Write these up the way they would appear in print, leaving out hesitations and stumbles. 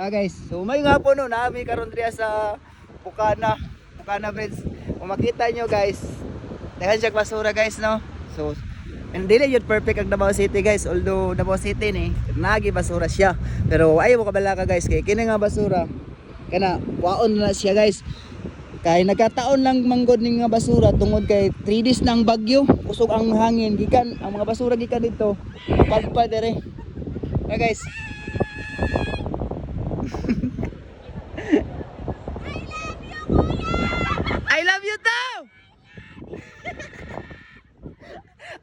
Guys, so may nga po no, nami karon diya sa Bukana Bridge. Kung makita nyo guys, dahil siya basura guys no. So hindi na yun perfect ang Davao City guys, although Davao City ni nagi basura siya. Pero ayaw mo kabala ka guys, kay kini nga basura kana waon na siya guys. Kay nagkataon lang manggod ning nga basura tungod kay 3 days nang bagyo, kusog ang hangin gikan ang mga basura gikan dito. Pagpa dire. Na guys. I love you too.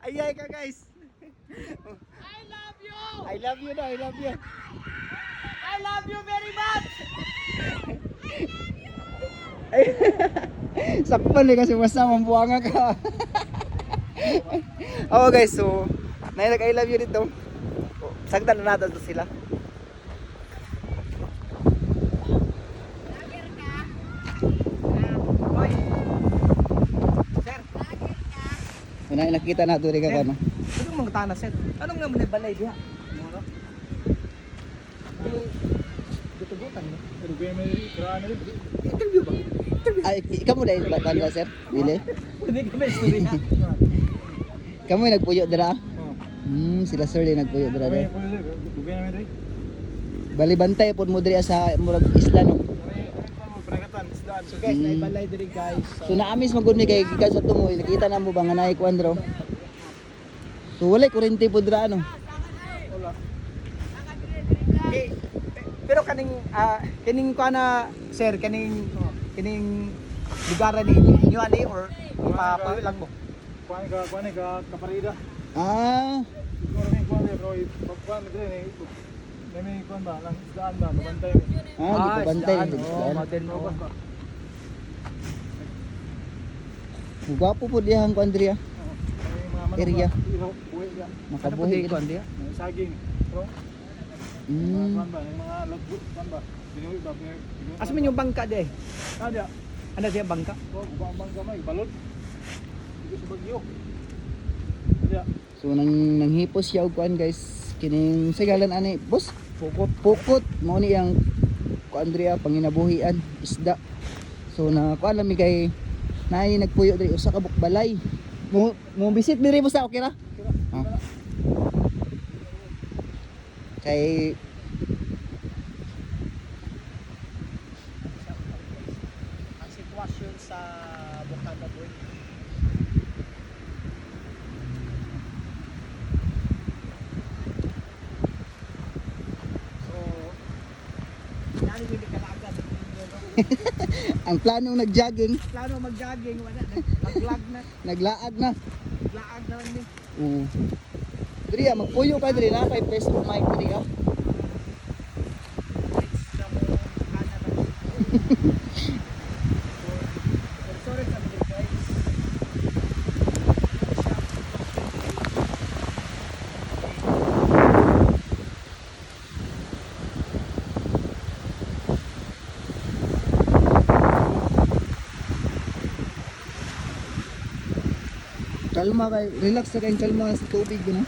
Ayay ka guys. I love you! I love you na, I love you. I love you very much! Sakpan eh kasi masamang buwanga ka. Oh guys, so nailag I love you dito. Sagdan na natin to sila. Una nakita na to rin ka no. Anong mga tanas set? Anong naman yung balay diha? Mga Dutugutan mo? Interview ba? Ay, ikaw mo dahil ba sir? Dili? Hindi ka may story ha? Kamu nagpuyo dira? Sila sir din nagpuyo dira. Bali bantay pod mo diri sa murag isla no. So guys, naibalay diri guys. So naamis magud mi kay gikan sa tungoy, nakita na mo ba nga naay kuandro? So wala kuryente pod dira no. Wala. Pero kaning kuana sir, kaning lugaran ni inyo ani or pa lang mo? Kuan ka kaparida. Ah, Kuan dire ni may kuan ba lang daan ba bantay mi. di ko bantay. Model mo. Gwapo po diyang kuandria. Area. Buhay ya. Makabuhi ko andiya? Saging. Bro. Kuan ba yung mga lagbut kuan ba. Binuwi ba. Asa man yung bangka de? Ada. Ano siya bangka? Bang gamay balod. Dito sa bagyo. Ada. So nanghipos siya og kuan guys. Kining sigalan ani, boss. Pukot mao ni ang kuandria panginabuhian isda. So na kuan lang mi kay naay nagpuyo diri usa ka bukbalay. Mo visit diri mo sa okay ra? Kay Ang sitwasyon sa Bukana Bridge. So, nani hindi ka agad. ang planong nag-jogging, Plano mag-jogging, wala naglag na, naglaag na. laag na ni. Oo. Diri magpuyo ka diri na kay place for mic diri ah. Sa mo Bukana ba? Sorry sa mga guys. Kalma kay relax sa kay kalma sa tubig no.